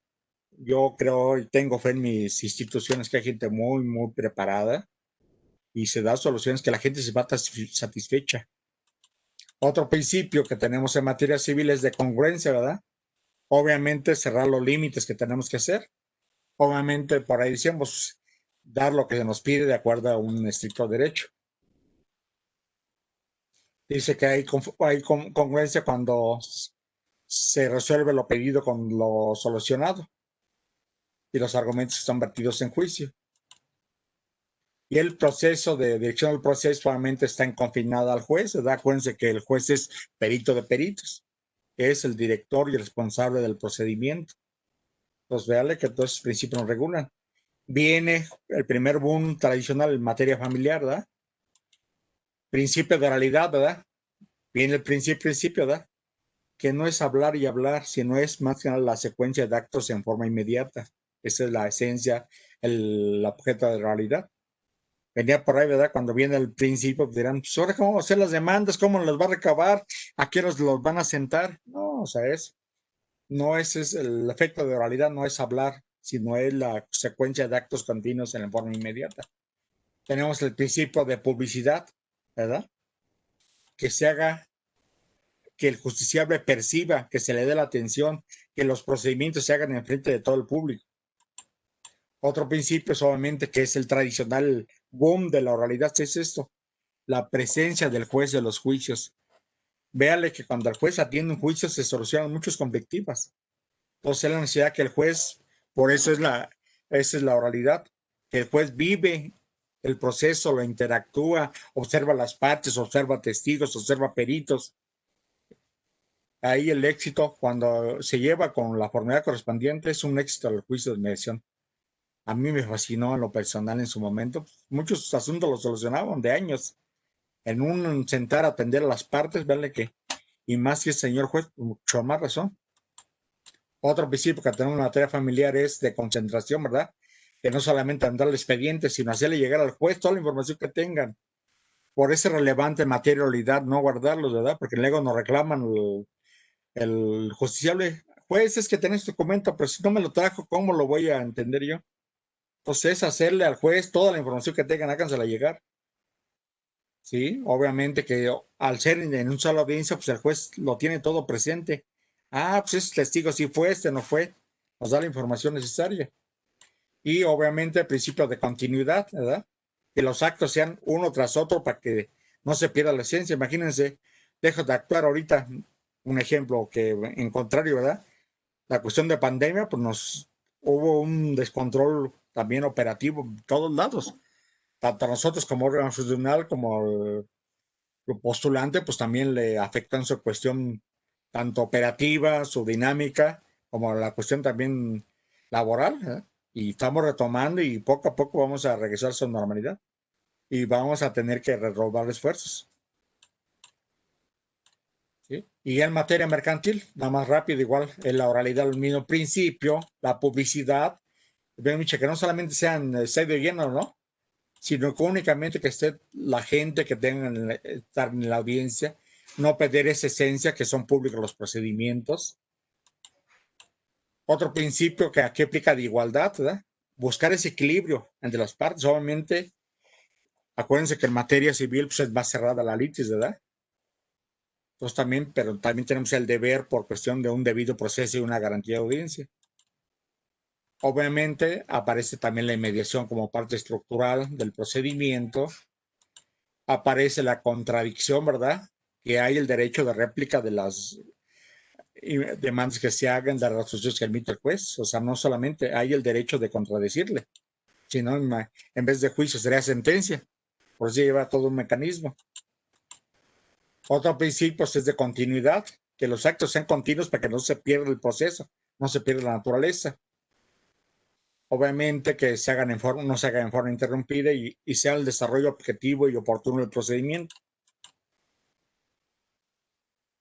Yo creo y tengo fe en mis instituciones que hay gente muy, muy preparada y se da soluciones que la gente se va satisfecha. Otro principio que tenemos en materia civil es de congruencia, ¿verdad? Obviamente cerrar los límites que tenemos que hacer. Obviamente por ahí decíamos dar lo que se nos pide de acuerdo a un estricto derecho. Dice que hay congruencia cuando se resuelve lo pedido con lo solucionado y los argumentos están vertidos en juicio. Y el proceso de dirección del proceso solamente está confinado al juez, ¿verdad? Acuérdense que el juez es perito de peritos, es el director y el responsable del procedimiento. Entonces, véale que todos esos principios nos regulan. Viene el primer boom tradicional en materia familiar, ¿verdad? Principio de oralidad, ¿verdad? Viene el principio, ¿verdad? Que no es hablar y hablar, sino es más que nada la secuencia de actos en forma inmediata. Esa es la esencia, el objeto de realidad. Venía por ahí, ¿verdad? Cuando viene el principio, pues dirán, pues ahora cómo va a hacer las demandas, cómo las va a recabar, a qué los van a sentar. No, o sea, no es el efecto de oralidad, no es hablar, sino es la secuencia de actos continuos en forma inmediata. Tenemos el principio de publicidad, ¿verdad? Que se haga, que el justiciable perciba, que se le dé la atención, que los procedimientos se hagan en frente de todo el público. Otro principio es obviamente que es el tradicional boom de la oralidad, ¿qué es esto? La presencia del juez de los juicios. Véale que cuando el juez atiende un juicio se solucionan muchas conflictivas. Entonces es la necesidad que el juez, por eso esa es la oralidad, que el juez vive el proceso, lo interactúa, observa las partes, observa testigos, observa peritos. Ahí el éxito, cuando se lleva con la formalidad correspondiente, es un éxito del juicio de mediación. A mí me fascinó en lo personal en su momento. Muchos asuntos los solucionaban de años. En un sentar a atender a las partes, verle que, y más si es señor juez, mucho más razón. Otro principio que tenemos en materia familiar es de concentración, ¿verdad? Que no solamente andar el expediente, sino hacerle llegar al juez toda la información que tengan. Por eso es relevante materialidad no guardarlos, ¿verdad? Porque luego nos reclaman el justiciable. Juez, es que tenés documento, pero si no me lo trajo, ¿cómo lo voy a entender yo? Entonces, hacerle al juez toda la información que tengan, hágansela llegar. Sí, obviamente que al ser en un solo audiencia, pues el juez lo tiene todo presente. Ah, pues es testigo, si fue no fue, nos da la información necesaria. Y obviamente el principio de continuidad, ¿verdad? Que los actos sean uno tras otro para que no se pierda la esencia. Imagínense, dejo de actuar ahorita, un ejemplo que en contrario, ¿verdad? La cuestión de pandemia, pues hubo un descontrol también operativo en todos lados, tanto a nosotros como órgano constitucional, como el postulante, pues también le afectan su cuestión tanto operativa, su dinámica, como la cuestión también laboral, ¿eh? Y estamos retomando y poco a poco vamos a regresar a su normalidad y vamos a tener que renovar esfuerzos. ¿Sí? Y en materia mercantil, nada más rápido, igual, en la oralidad, el mismo principio, la publicidad, que no solamente sean sello lleno, ¿no? Sino que únicamente que esté la gente que tenga estar en la audiencia, no perder esa esencia que son públicos los procedimientos. Otro principio que aquí aplica de igualdad, ¿verdad? Buscar ese equilibrio entre las partes. Obviamente, acuérdense que en materia civil pues, es más cerrada la litis, ¿verdad? Entonces también, pero también tenemos el deber por cuestión de un debido proceso y una garantía de audiencia. Obviamente aparece también la mediación como parte estructural del procedimiento. Aparece la contradicción, ¿verdad? Que hay el derecho de réplica de las demandas que se hagan, de las resoluciones que emite el juez. O sea, no solamente hay el derecho de contradecirle, sino en vez de juicio sería sentencia. Por eso lleva todo un mecanismo. Otro principio es de continuidad, que los actos sean continuos para que no se pierda el proceso, no se pierda la naturaleza. Obviamente que se hagan no se hagan en forma interrumpida y sea el desarrollo objetivo y oportuno del procedimiento.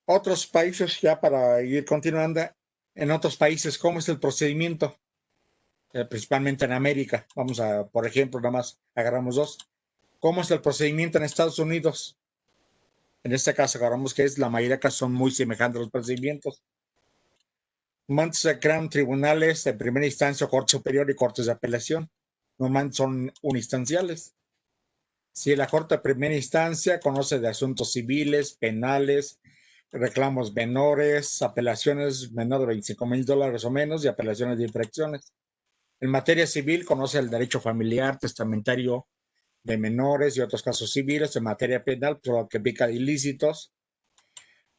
Otros países, ya para ir continuando, en otros países, ¿cómo es el procedimiento? Principalmente en América. Vamos a, por ejemplo, nada más agarramos dos. ¿Cómo es el procedimiento en Estados Unidos? En este caso, agarramos que es la mayoría de casos son muy semejantes a los procedimientos. Normalmente se crean tribunales de primera instancia, corte superior y cortes de apelación. Normalmente son uninstanciales. Si la corte de primera instancia conoce de asuntos civiles, penales, reclamos menores, apelaciones menor de $25,000 o menos y apelaciones de infracciones. En materia civil, conoce el derecho familiar, testamentario de menores y otros casos civiles. En materia penal, pues lo que pica de ilícitos,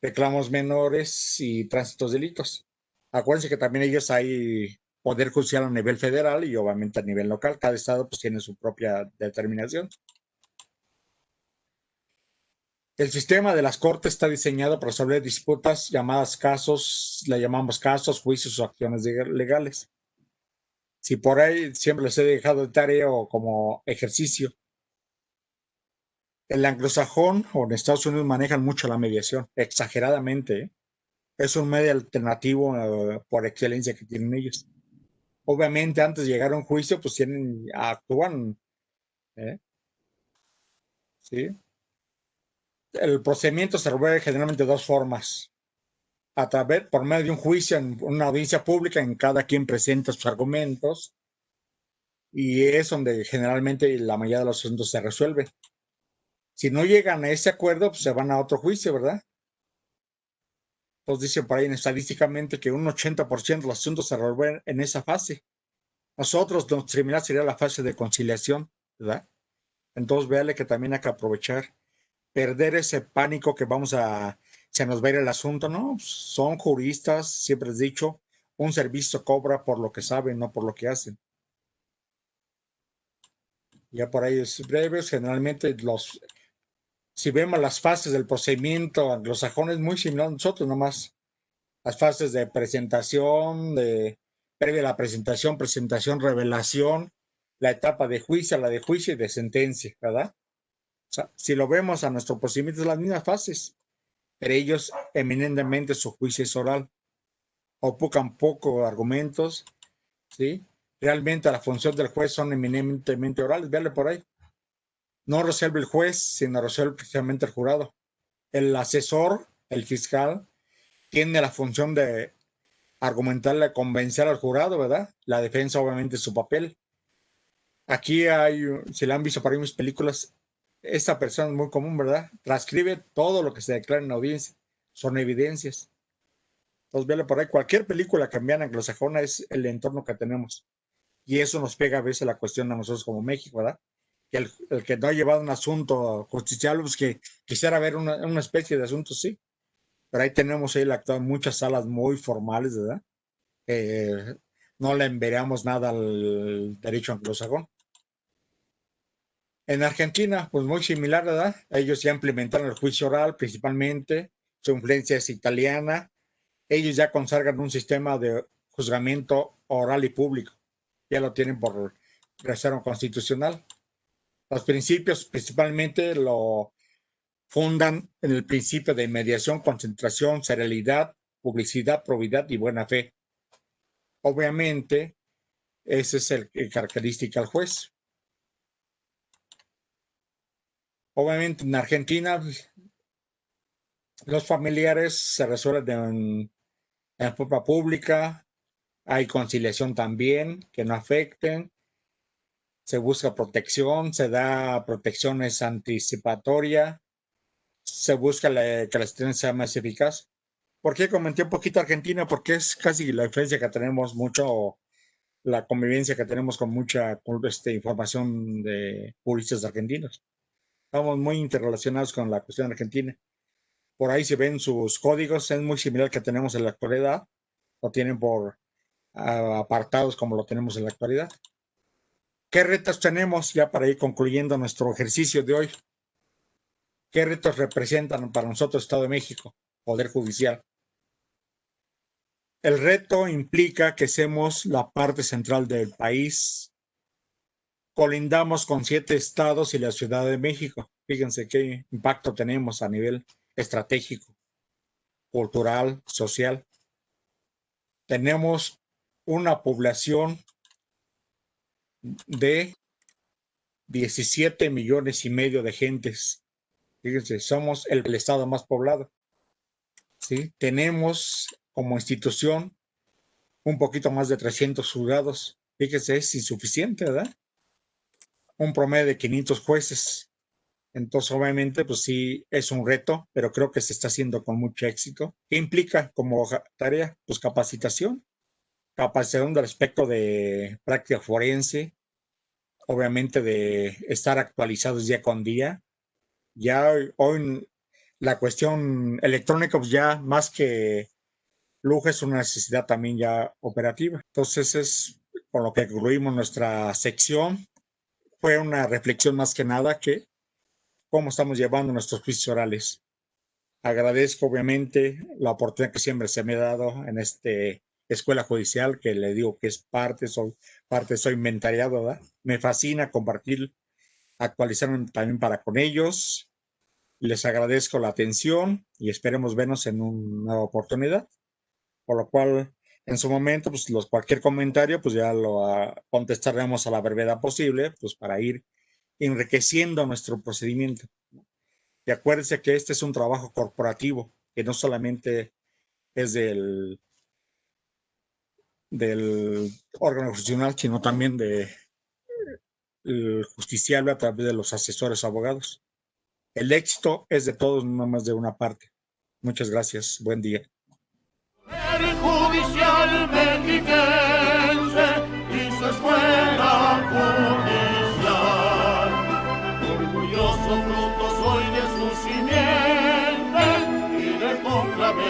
reclamos menores y tránsitos delitos. Acuérdense que también ellos hay poder judicial a nivel federal y obviamente a nivel local. Cada estado pues tiene su propia determinación. El sistema de las cortes está diseñado para resolver disputas llamadas casos, le llamamos casos, juicios o acciones legales. Si por ahí siempre les he dejado de tarea o como ejercicio. El anglosajón o en Estados Unidos manejan mucho la mediación, exageradamente, ¿eh? Es un medio alternativo por excelencia que tienen ellos. Obviamente antes de llegar a un juicio, pues actúan, ¿eh? ¿Sí? El procedimiento se resuelve generalmente de dos formas. Por medio de un juicio en una audiencia pública en cada quien presenta sus argumentos y es donde generalmente la mayoría de los asuntos se resuelven. Si no llegan a ese acuerdo, pues se van a otro juicio, ¿verdad? Entonces dicen por ahí estadísticamente que un 80% de los asuntos se resuelven en esa fase. Nosotros, nuestro tribunal sería la fase de conciliación, ¿verdad? Entonces véale que también hay que aprovechar, perder ese pánico que se nos va a ir el asunto, ¿no? Son juristas, siempre he dicho, un servicio cobra por lo que saben, no por lo que hacen. Ya por ahí es breves, generalmente si vemos las fases del procedimiento anglosajón es muy similar a nosotros, nomás las fases de presentación, previa a la presentación, revelación, la etapa de juicio, la de juicio y de sentencia, ¿verdad? O sea, si lo vemos a nuestro procedimiento, es las mismas fases, pero ellos eminentemente su juicio es oral, ocupan poco argumentos, ¿sí? Realmente la función del juez son eminentemente orales, véale por ahí. No resuelve el juez, sino resuelve precisamente el jurado. El asesor, el fiscal, tiene la función de argumentarle, convencer al jurado, ¿verdad? La defensa obviamente es su papel. Aquí si la han visto por ahí en mis películas, esta persona es muy común, ¿verdad? Transcribe todo lo que se declara en la audiencia. Son evidencias. Entonces, véale por ahí, cualquier película que vean anglosajona es el entorno que tenemos. Y eso nos pega a veces la cuestión a nosotros como México, ¿verdad? Que el que no ha llevado un asunto justiciable, pues que quisiera ver una especie de asunto, sí. Pero ahí tenemos ahí muchas salas muy formales, ¿verdad? No le enviamos nada al derecho anglosajón. En Argentina, pues muy similar, ¿verdad? Ellos ya implementaron el juicio oral principalmente, su influencia es italiana. Ellos ya consagran un sistema de juzgamiento oral y público. Ya lo tienen por reserva constitucional. Los principios principalmente lo fundan en el principio de mediación, concentración, serialidad, publicidad, probidad y buena fe. Obviamente, ese es el característica al juez. Obviamente, en Argentina, los familiares se resuelven en forma pública, hay conciliación también, que no afecten, se busca protección, se da protecciones anticipatorias, se busca que la sentencia sea más eficaz. ¿Por qué comenté un poquito Argentina? Porque es casi la diferencia que tenemos mucho, la convivencia que tenemos con mucha información de juristas argentinos. Estamos muy interrelacionados con la cuestión argentina. Por ahí se ven sus códigos, es muy similar al que tenemos en la actualidad, lo tienen por apartados como lo tenemos en la actualidad. ¿Qué retos tenemos ya para ir concluyendo nuestro ejercicio de hoy? ¿Qué retos representan para nosotros Estado de México, Poder Judicial? El reto implica que somos la parte central del país. Colindamos con 7 estados y la Ciudad de México. Fíjense qué impacto tenemos a nivel estratégico, cultural, social. Tenemos una población de 17 millones y medio de gentes. Fíjense, somos el estado más poblado. ¿Sí? Tenemos como institución un poquito más de 300 juzgados. Fíjense, es insuficiente, ¿verdad? Un promedio de 500 jueces. Entonces, obviamente, pues sí, es un reto, pero creo que se está haciendo con mucho éxito. ¿Qué implica como tarea? Pues capacitación del aspecto de práctica forense, obviamente de estar actualizados día con día. Ya hoy la cuestión electrónica, pues ya más que lujo, es una necesidad también ya operativa. Entonces es con lo que concluimos nuestra sección. Fue una reflexión más que nada que cómo estamos llevando nuestros juicios orales. Agradezco obviamente la oportunidad que siempre se me ha dado en este escuela judicial, que le digo que es soy inventariado, ¿verdad? Me fascina compartir, actualizarme también para con ellos. Les agradezco la atención y esperemos vernos en una nueva oportunidad, por lo cual en su momento, pues cualquier comentario, pues ya lo contestaremos a la brevedad posible, pues para ir enriqueciendo nuestro procedimiento. Y acuérdense que este es un trabajo corporativo, que no solamente es del órgano jurisdiccional, sino también del justiciable a través de los asesores abogados. El éxito es de todos, no más de una parte. Muchas gracias. Buen día. El judicial mexiquense y su escuela judicial, orgulloso fruto soy de su simiente y de conclave